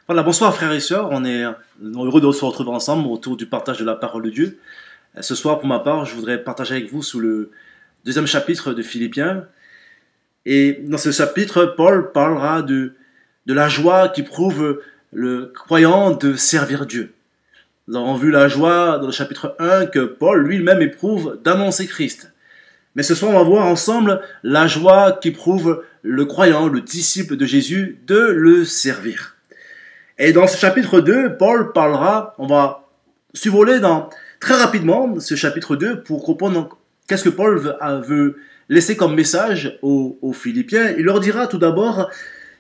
Voilà, bonsoir frères et sœurs, on est heureux de se retrouver ensemble autour du partage de la parole de Dieu. Ce soir, pour ma part, je voudrais partager avec vous sous le deuxième chapitre de Philippiens. Et dans ce chapitre, Paul parlera de la joie qu'éprouve le croyant de servir Dieu. Nous avons vu la joie dans le chapitre 1 que Paul lui-même éprouve d'annoncer Christ. Mais ce soir, on va voir ensemble la joie qu'éprouve le croyant, le disciple de Jésus, de le servir. Et dans ce chapitre 2, Paul parlera, on va survoler très rapidement ce chapitre 2 pour comprendre qu'est-ce que Paul veut laisser comme message aux Philippiens. Il leur dira tout d'abord,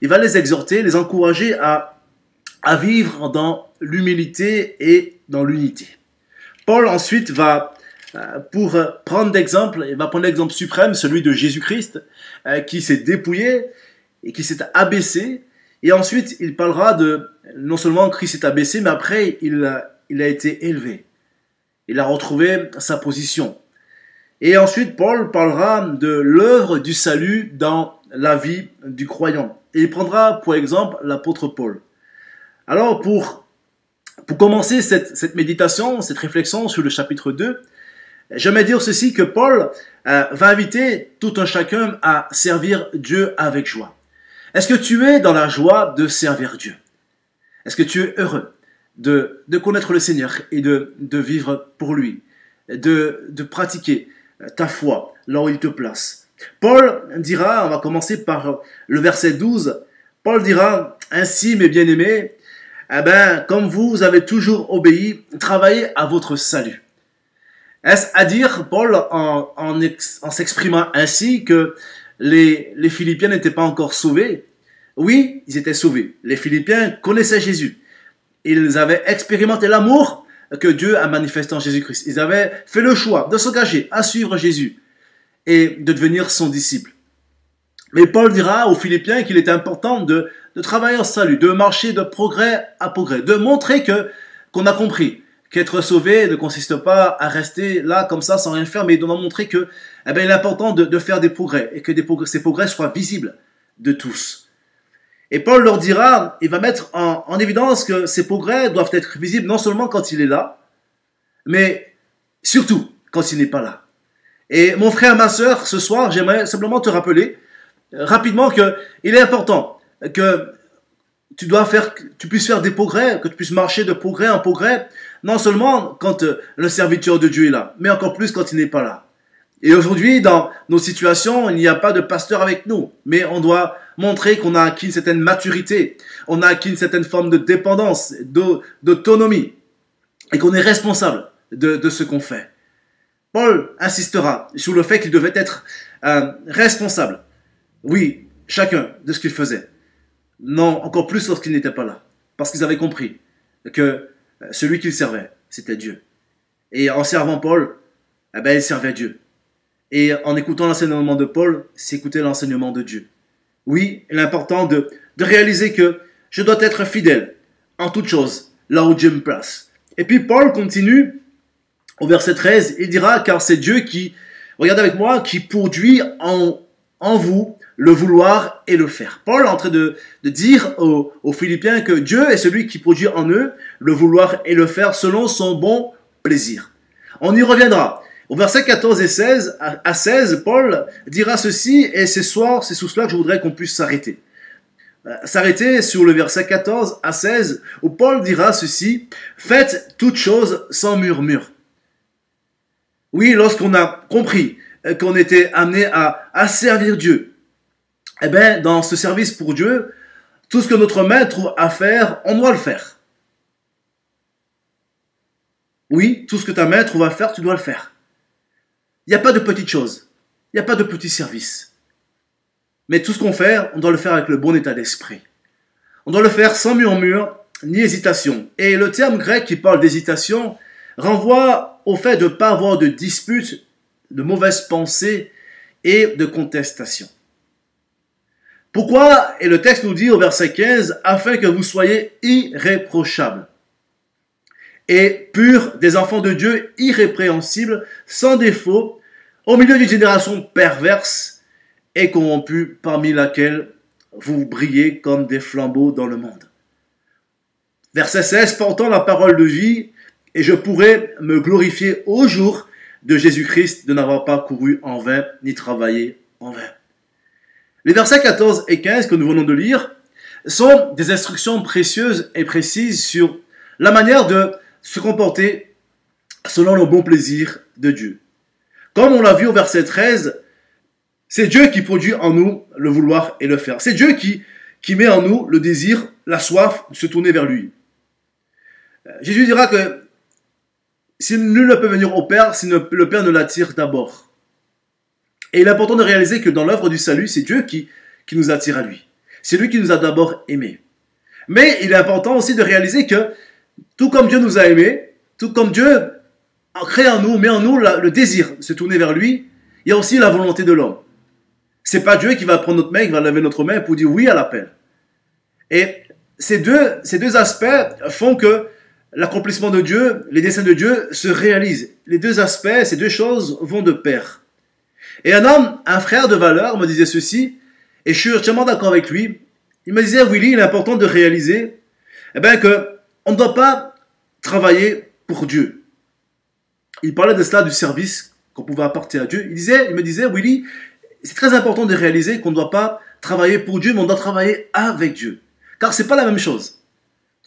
il va les exhorter, les encourager à vivre dans l'humilité et dans l'unité. Paul ensuite va, pour prendre d'exemple, il va prendre l'exemple suprême, celui de Jésus-Christ, qui s'est dépouillé et qui s'est abaissé. Et ensuite, il parlera de, non seulement Christ s'est abaissé, mais après, il a été élevé. Il a retrouvé sa position. Et ensuite, Paul parlera de l'œuvre du salut dans la vie du croyant. Et il prendra pour exemple l'apôtre Paul. Alors, pour commencer cette méditation, cette réflexion sur le chapitre 2, j'aimerais dire ceci, que Paul va inviter tout un chacun à servir Dieu avec joie. Est-ce que tu es dans la joie de servir Dieu? Est-ce que tu es heureux de connaître le Seigneur et de vivre pour lui, de pratiquer ta foi là où il te place? Paul dira, on va commencer par le verset 12, Paul dira, « Ainsi, mes bien-aimés, comme vous avez toujours obéi, travaillez à votre salut. » Est-ce à dire, Paul, en s'exprimant ainsi, que les Philippiens n'étaient pas encore sauvés? Oui, ils étaient sauvés. Les Philippiens connaissaient Jésus. Ils avaient expérimenté l'amour que Dieu a manifesté en Jésus-Christ. Ils avaient fait le choix de s'engager à suivre Jésus et de devenir son disciple. Mais Paul dira aux Philippiens qu'il est important de travailler en salut, de marcher de progrès à progrès, de montrer qu'on a compris qu'être sauvé ne consiste pas à rester là comme ça sans rien faire, mais de montrer que il est important de faire des progrès et que ces progrès soient visibles de tous. Et Paul leur dira, il va mettre en évidence que ces progrès doivent être visibles non seulement quand il est là, mais surtout quand il n'est pas là. Et mon frère, ma sœur, ce soir, j'aimerais simplement te rappeler rapidement qu'il est important que tu puisses faire des progrès, que tu puisses marcher de progrès en progrès, non seulement quand le serviteur de Dieu est là, mais encore plus quand il n'est pas là. Et aujourd'hui, dans nos situations, il n'y a pas de pasteur avec nous, mais on doit montrer qu'on a acquis une certaine maturité, on a acquis une certaine forme de dépendance, d'autonomie, et qu'on est responsable de ce qu'on fait. Paul insistera sur le fait qu'il devait être responsable, oui, chacun de ce qu'il faisait. Non, encore plus lorsqu'il n'était pas là, parce qu'ils avaient compris que celui qu'ils servaient, c'était Dieu. Et en servant Paul, il servait Dieu. Et en écoutant l'enseignement de Paul, c'est écouter l'enseignement de Dieu. Oui, il est important de réaliser que je dois être fidèle en toutes choses, là où Dieu me place. Et puis Paul continue au verset 13, il dira, car c'est Dieu qui, regardez avec moi, qui produit en vous le vouloir et le faire. Paul est en train de dire aux Philippiens que Dieu est celui qui produit en eux le vouloir et le faire selon son bon plaisir. On y reviendra. Au verset 14 et 16, à 16, Paul dira ceci, et c'est sous cela que je voudrais qu'on puisse s'arrêter. S'arrêter sur le verset 14 à 16, où Paul dira ceci, « Faites toutes choses sans murmure. » Oui, lorsqu'on a compris qu'on était amené à servir Dieu, dans ce service pour Dieu, tout ce que notre main trouve à faire, on doit le faire. Oui, tout ce que ta main trouve à faire, tu dois le faire. Il n'y a pas de petites choses. Il n'y a pas de petits services. Mais tout ce qu'on fait, on doit le faire avec le bon état d'esprit. On doit le faire sans murmure ni hésitation. Et le terme grec qui parle d'hésitation renvoie au fait de ne pas avoir de disputes, de mauvaises pensées et de contestations. Pourquoi? Et le texte nous dit au verset 15, « Afin que vous soyez irréprochables et purs, des enfants de Dieu irrépréhensibles, sans défaut, au milieu d'une génération perverse et corrompue, parmi laquelle vous brillez comme des flambeaux dans le monde. » Verset 16, portant la parole de vie, et je pourrai me glorifier au jour de Jésus-Christ de n'avoir pas couru en vain, ni travaillé en vain. Les versets 14 et 15 que nous venons de lire sont des instructions précieuses et précises sur la manière de se comporter selon le bon plaisir de Dieu. Comme on l'a vu au verset 13, c'est Dieu qui produit en nous le vouloir et le faire. C'est Dieu qui met en nous le désir, la soif de se tourner vers lui. Jésus dira que si nul ne peut venir au Père, si le Père ne l'attire d'abord. Et il est important de réaliser que dans l'œuvre du salut, c'est Dieu qui nous attire à lui. C'est lui qui nous a d'abord aimés. Mais il est important aussi de réaliser que tout comme Dieu nous a aimés, tout comme Dieu crée en nous, met en nous le désir de se tourner vers lui, il y a aussi la volonté de l'homme. C'est pas Dieu qui va prendre notre main, qui va lever notre main pour dire oui à l'appel. Et ces deux aspects font que l'accomplissement de Dieu, les desseins de Dieu se réalisent. Les deux aspects, ces deux choses vont de pair. Et un homme, un frère de valeur me disait ceci, et je suis entièrement d'accord avec lui. Il me disait, Willy, il est important de réaliser que on ne doit pas travailler pour Dieu. Il parlait de cela, du service qu'on pouvait apporter à Dieu. Il me disait, Willy, c'est très important de réaliser qu'on ne doit pas travailler pour Dieu, mais on doit travailler avec Dieu. Car ce n'est pas la même chose.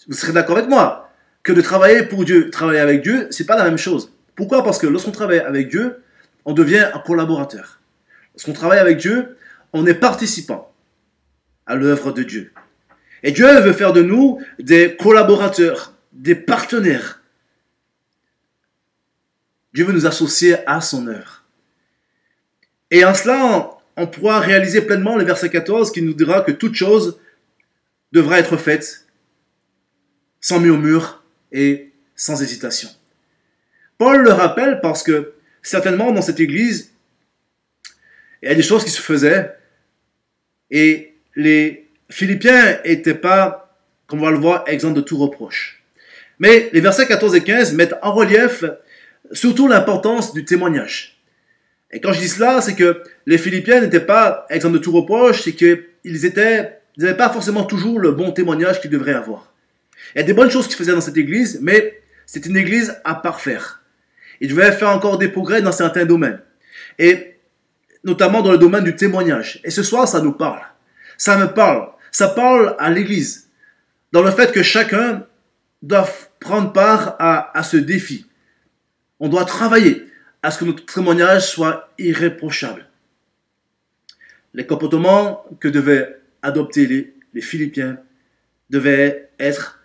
Vous serez d'accord avec moi que de travailler pour Dieu, travailler avec Dieu, ce n'est pas la même chose. Pourquoi? Parce que lorsqu'on travaille avec Dieu, on devient un collaborateur. Lorsqu'on travaille avec Dieu, on est participant à l'œuvre de Dieu. Et Dieu veut faire de nous des collaborateurs, des partenaires. Dieu veut nous associer à son œuvre. Et en cela, on pourra réaliser pleinement le verset 14 qui nous dira que toute chose devra être faite sans murmure et sans hésitation. Paul le rappelle parce que certainement dans cette église, il y a des choses qui se faisaient et les Philippiens n'étaient pas, comme on va le voir, exempts de tout reproche. Mais les versets 14 et 15 mettent en relief surtout l'importance du témoignage. Et quand je dis cela, c'est que les Philippiens n'étaient pas exempts de tout reproche, c'est qu'ils n'avaient pas forcément toujours le bon témoignage qu'ils devraient avoir. Il y a des bonnes choses qu'ils faisaient dans cette église, mais c'est une église à parfaire. Ils devaient faire encore des progrès dans certains domaines. Et notamment dans le domaine du témoignage. Et ce soir, ça nous parle. Ça me parle. Ça parle à l'église. Dans le fait que chacun doit prendre part à ce défi. On doit travailler à ce que notre témoignage soit irréprochable. Les comportements que devaient adopter les Philippiens devaient être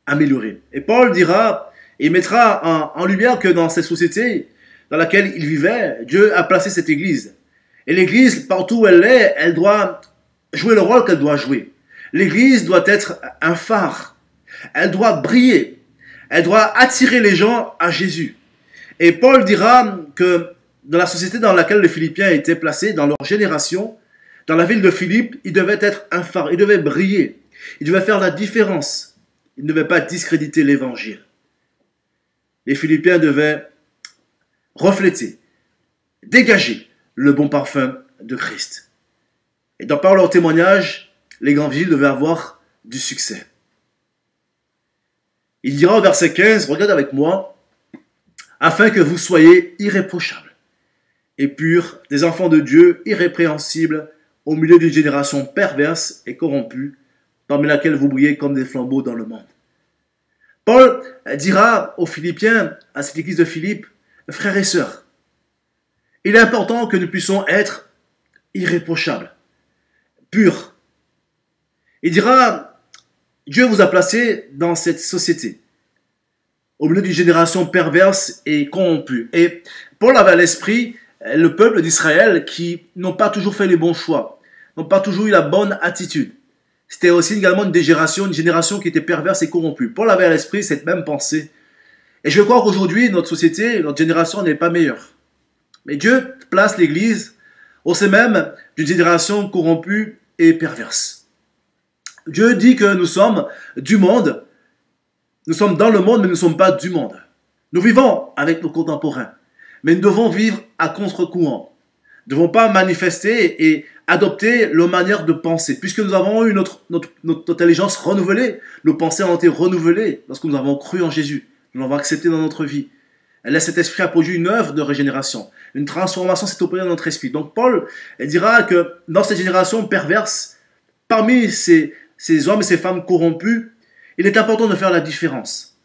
améliorés. Et Paul dira, il mettra en lumière que dans cette société dans laquelle il vivait, Dieu a placé cette église. Et l'église, partout où elle est, elle doit jouer le rôle qu'elle doit jouer. L'église doit être un phare. Elle doit briller. Elle doit attirer les gens à Jésus. Et Paul dira que dans la société dans laquelle les Philippiens étaient placés, dans leur génération, dans la ville de Philippe, ils devaient être un phare, ils devaient briller, ils devaient faire la différence, ils ne devaient pas discréditer l'évangile. Les Philippiens devaient refléter, dégager le bon parfum de Christ. Et par leur témoignage, les grandes villes devaient avoir du succès. Il dira au verset 15, regarde avec moi, afin que vous soyez irréprochables et purs, des enfants de Dieu irrépréhensibles, au milieu d'une génération perverse et corrompue, parmi laquelle vous brillez comme des flambeaux dans le monde. Paul dira aux Philippiens, à cette église de Philippe, frères et sœurs, il est important que nous puissions être irréprochables, purs. Il dira, Dieu vous a placé dans cette société, au milieu d'une génération perverse et corrompue. Et Paul avait à l'esprit le peuple d'Israël qui n'ont pas toujours fait les bons choix, n'ont pas toujours eu la bonne attitude. C'était aussi également une génération qui était perverse et corrompue. Paul avait à l'esprit cette même pensée. Et je crois qu'aujourd'hui, notre société, notre génération n'est pas meilleure. Mais Dieu place l'Église au sein même d'une génération corrompue et perverse. Dieu dit que nous sommes du monde. Nous sommes dans le monde, mais nous ne sommes pas du monde. Nous vivons avec nos contemporains. Mais nous devons vivre à contre-courant. Nous ne devons pas manifester et adopter leur manière de penser. Puisque nous avons eu notre intelligence renouvelée, nos pensées ont été renouvelées lorsque nous avons cru en Jésus. Nous l'avons accepté dans notre vie. Et là, cet esprit a produit une œuvre de régénération. Une transformation s'est opérée dans notre esprit. Donc Paul dira que dans cette génération perverse, parmi ces hommes et ces femmes corrompus, il est important de faire la différence.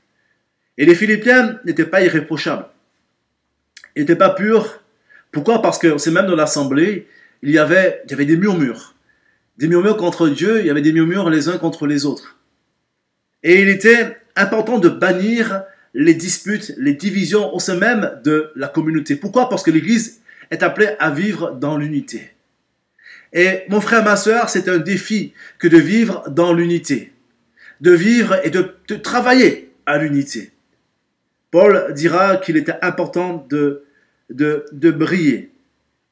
Et les Philippiens n'étaient pas irréprochables. Ils n'étaient pas purs. Pourquoi? Parce que c'est même dans l'assemblée, il y avait des murmures. Des murmures contre Dieu, il y avait des murmures les uns contre les autres. Et il était important de bannir les disputes, les divisions au sein même de la communauté. Pourquoi? Parce que l'Église est appelée à vivre dans l'unité. Et mon frère, ma soeur, c'est un défi que de vivre dans l'unité. De vivre et de travailler à l'unité. Paul dira qu'il était important de briller.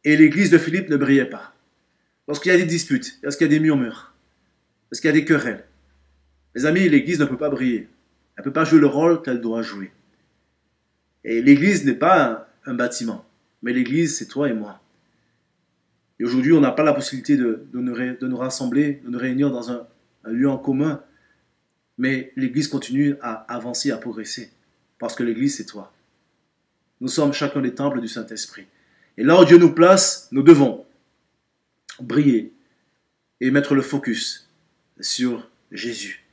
Et l'église de Philippe ne brillait pas. Lorsqu'il y a des disputes, lorsqu'il y a des murmures, lorsqu'il y a des querelles, mes amis, l'église ne peut pas briller. Elle ne peut pas jouer le rôle qu'elle doit jouer. Et l'église n'est pas un bâtiment. Mais l'église, c'est toi et moi. Et aujourd'hui, on n'a pas la possibilité de nous rassembler, de nous réunir dans un lieu en commun. Mais l'église continue à avancer, à progresser. Parce que l'église, c'est toi. Nous sommes chacun des temples du Saint-Esprit. Et là où Dieu nous place, nous devons briller et mettre le focus sur Jésus.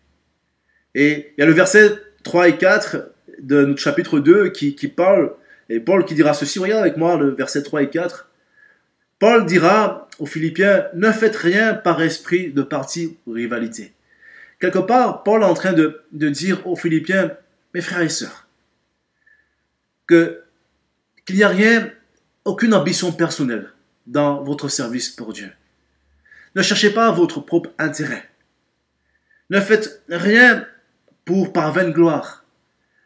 Et il y a le verset 3 et 4 de notre chapitre 2 qui parle, et Paul qui dira ceci, regarde avec moi le verset 3 et 4. Paul dira aux Philippiens, ne faites rien par esprit de parti ou rivalité. Quelque part, Paul est en train de dire aux Philippiens, mes frères et sœurs, qu'il n'y a rien, aucune ambition personnelle dans votre service pour Dieu. Ne cherchez pas votre propre intérêt. Ne faites rien par vaine gloire.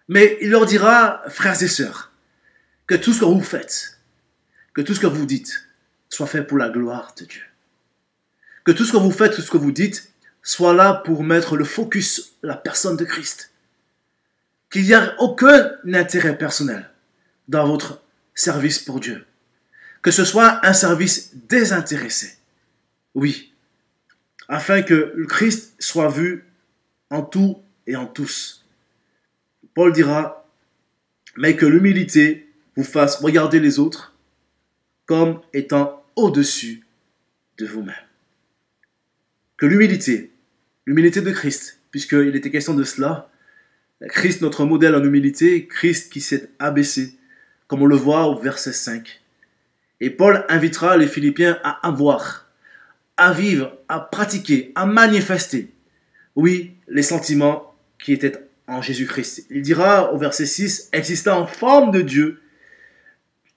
Mais il leur dira, frères et sœurs, que tout ce que vous faites, que tout ce que vous dites, soit fait pour la gloire de Dieu. Que tout ce que vous faites, tout ce que vous dites, soit là pour mettre le focus sur la personne de Christ. Qu'il n'y a aucun intérêt personnel dans votre service pour Dieu. Que ce soit un service désintéressé. Oui. Afin que le Christ soit vu en tout et en tous. Paul dira, mais que l'humilité vous fasse regarder les autres comme étant au-dessus de vous-même. Que l'humilité de Christ, puisqu'il était question de cela, Christ, notre modèle en humilité, Christ qui s'est abaissé, comme on le voit au verset 5. Et Paul invitera les Philippiens à avoir, à vivre, à pratiquer, à manifester, oui, les sentiments qui étaient en Jésus-Christ. Il dira au verset 6, existant en forme de Dieu,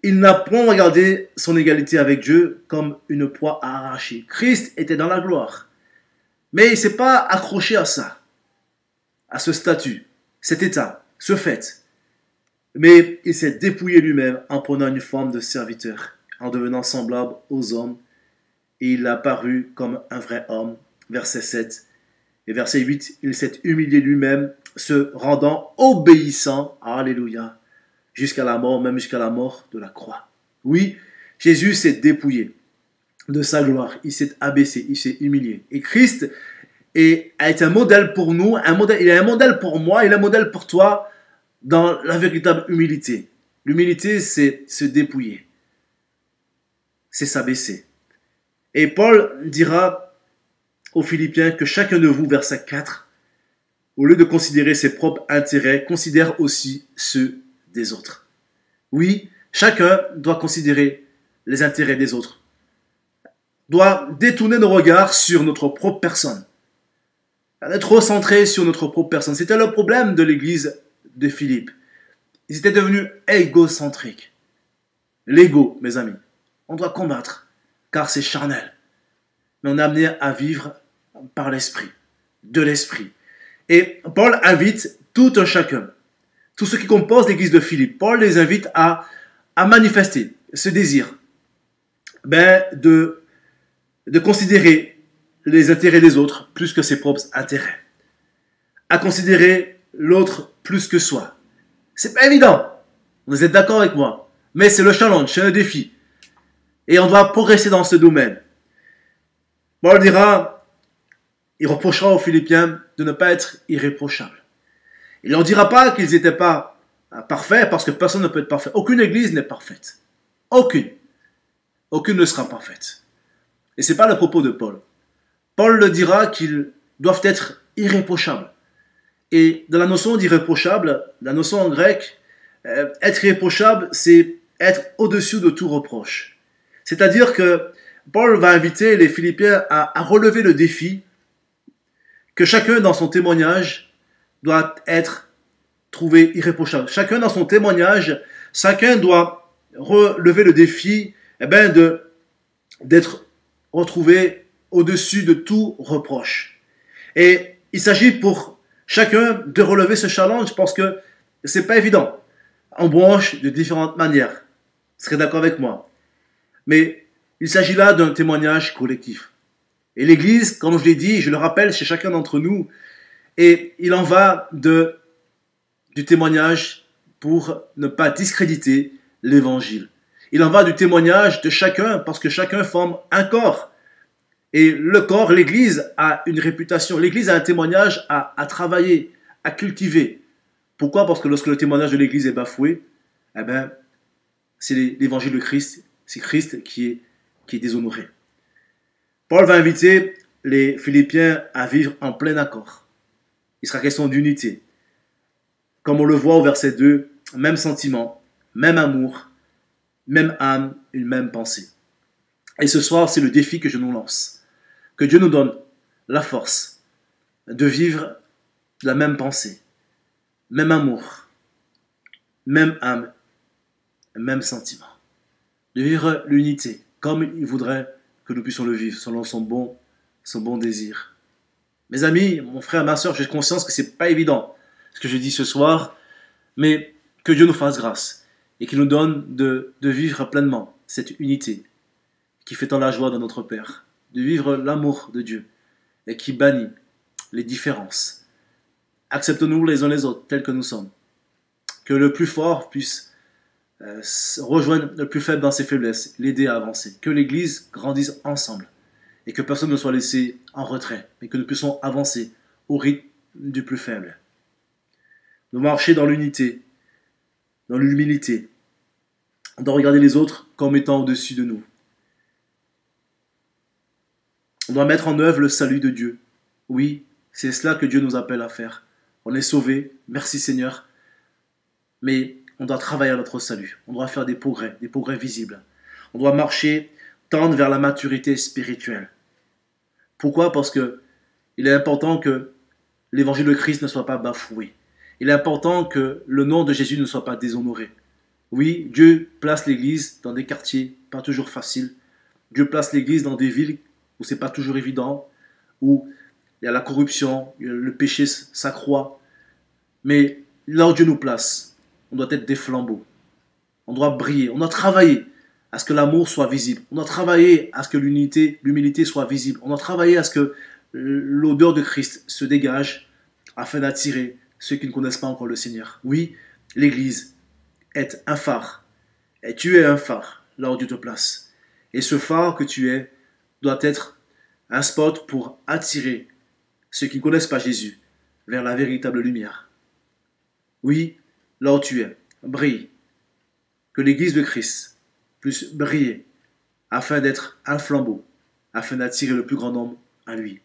il n'a point regardé son égalité avec Dieu comme une proie à arracher. Christ était dans la gloire. Mais il ne s'est pas accroché à ça, à ce statut, cet état, ce fait. Mais il s'est dépouillé lui-même en prenant une forme de serviteur, en devenant semblable aux hommes. Et il a paru comme un vrai homme. Verset 7 et verset 8, il s'est humilié lui-même, se rendant obéissant, alléluia, jusqu'à la mort, même jusqu'à la mort de la croix. Oui, Jésus s'est dépouillé de sa gloire, il s'est abaissé, il s'est humilié. Et Christ a été un modèle pour nous, il est un modèle pour moi, il est un modèle pour toi dans la véritable humilité. L'humilité, c'est se dépouiller, c'est s'abaisser. Et Paul dira aux Philippiens que chacun de vous, verset 4, au lieu de considérer ses propres intérêts, considère aussi ceux des autres. Oui, chacun doit considérer les intérêts des autres, doit détourner nos regards sur notre propre personne, être recentré sur notre propre personne. C'était le problème de l'église de Philippe. Ils étaient devenus égocentriques. L'ego, mes amis, on doit combattre, car c'est charnel. Mais on est amené à vivre par l'esprit, de l'esprit. Et Paul invite tout un chacun, tous ceux qui composent l'église de Philippe, Paul les invite à manifester ce désir de considérer les intérêts des autres plus que ses propres intérêts, à considérer l'autre plus que soi. C'est pas évident, vous êtes d'accord avec moi, mais c'est le challenge, c'est un défi. Et on doit progresser dans ce domaine. Paul dira, il reprochera aux Philippiens de ne pas être irréprochables. Il ne leur dira pas qu'ils n'étaient pas parfaits, parce que personne ne peut être parfait. Aucune église n'est parfaite. Aucune. Aucune ne sera parfaite. Et ce n'est pas le propos de Paul. Paul le dira qu'ils doivent être irréprochables. Et dans la notion d'irréprochable, la notion en grec, être irréprochable, c'est être au-dessus de tout reproche. C'est-à-dire que Paul va inviter les Philippiens à relever le défi que chacun dans son témoignage doit être trouvé irréprochable. Chacun dans son témoignage, chacun doit relever le défi d'être retrouvé au-dessus de tout reproche. Et il s'agit pour chacun de relever ce challenge parce que c'est pas évident. On branche de différentes manières. Vous serez d'accord avec moi. Mais il s'agit là d'un témoignage collectif. Et l'Église, comme je l'ai dit, je le rappelle chez chacun d'entre nous, et il en va du témoignage pour ne pas discréditer l'Évangile. Il en va du témoignage de chacun parce que chacun forme un corps. Et le corps, l'Église, a une réputation. L'Église a un témoignage à travailler, à cultiver. Pourquoi? Parce que lorsque le témoignage de l'Église est bafoué, c'est l'Évangile de Christ, c'est Christ qui est déshonoré. Paul va inviter les Philippiens à vivre en plein accord. Il sera question d'unité. Comme on le voit au verset 2, même sentiment, même amour, même âme, une même pensée. Et ce soir, c'est le défi que je nous lance. Que Dieu nous donne la force de vivre la même pensée, même amour, même âme, même sentiment. De vivre l'unité comme il voudrait que nous puissions le vivre, selon son bon désir. Mes amis, mon frère, ma soeur, j'ai conscience que ce n'est pas évident ce que je dis ce soir, mais que Dieu nous fasse grâce et qu'il nous donne de vivre pleinement cette unité qui fait tant la joie de notre Père, de vivre l'amour de Dieu et qui bannit les différences. Acceptons-nous les uns les autres tels que nous sommes. Que le plus fort puisse rejoindre le plus faible dans ses faiblesses, l'aider à avancer. Que l'Église grandisse ensemble et que personne ne soit laissé en retrait, mais que nous puissions avancer au rythme du plus faible. Nous marcher dans l'unité, dans l'humilité, on doit regarder les autres comme étant au-dessus de nous. On doit mettre en œuvre le salut de Dieu. Oui, c'est cela que Dieu nous appelle à faire. On est sauvés, merci Seigneur, mais on doit travailler à notre salut. On doit faire des progrès visibles. On doit marcher, tendre vers la maturité spirituelle. Pourquoi? Parce que il est important que l'évangile de Christ ne soit pas bafoué. Il est important que le nom de Jésus ne soit pas déshonoré. Oui, Dieu place l'Église dans des quartiers pas toujours faciles. Dieu place l'Église dans des villes où c'est pas toujours évident, où il y a la corruption, le péché s'accroît. Mais là où Dieu nous place, on doit être des flambeaux. On doit briller. On doit travailler à ce que l'amour soit visible. On doit travailler à ce que l'humilité soit visible. On doit travailler à ce que l'odeur de Christ se dégage afin d'attirer ceux qui ne connaissent pas encore le Seigneur. Oui, l'Église est un phare. Et tu es un phare là où Dieu te place. Et ce phare que tu es doit être un spot pour attirer ceux qui ne connaissent pas Jésus vers la véritable lumière. Oui, là où tu es, brille. Que l'Église de Christ puisse briller afin d'être un flambeau, afin d'attirer le plus grand nombre à lui.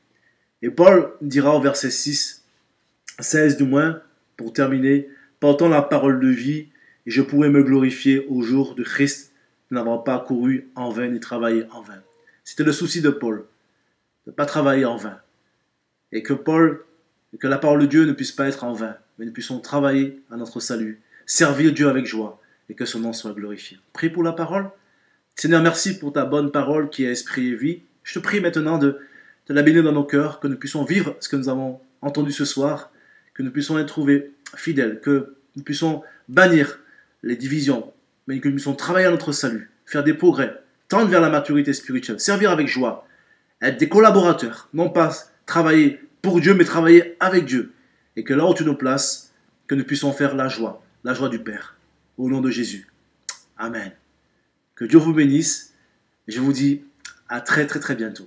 Et Paul dira au verset 16 du moins, pour terminer, portant la parole de vie, et je pourrai me glorifier au jour de Christ, n'avoir pas couru en vain ni travaillé en vain. C'était le souci de Paul, de ne pas travailler en vain. Et que la parole de Dieu ne puisse pas être en vain, mais nous puissions travailler à notre salut, servir Dieu avec joie, et que son nom soit glorifié. Prie pour la parole. Seigneur, merci pour ta bonne parole qui est esprit et vie. Je te prie maintenant de la bénir dans nos cœurs, que nous puissions vivre ce que nous avons entendu ce soir, que nous puissions être trouvés fidèles, que nous puissions bannir les divisions, mais que nous puissions travailler à notre salut, faire des progrès, tendre vers la maturité spirituelle, servir avec joie, être des collaborateurs, non pas travailler pour Dieu, mais travailler avec Dieu. Et que là où tu nous places, que nous puissions faire la joie du Père. Au nom de Jésus. Amen. Que Dieu vous bénisse. Et je vous dis à très très très bientôt.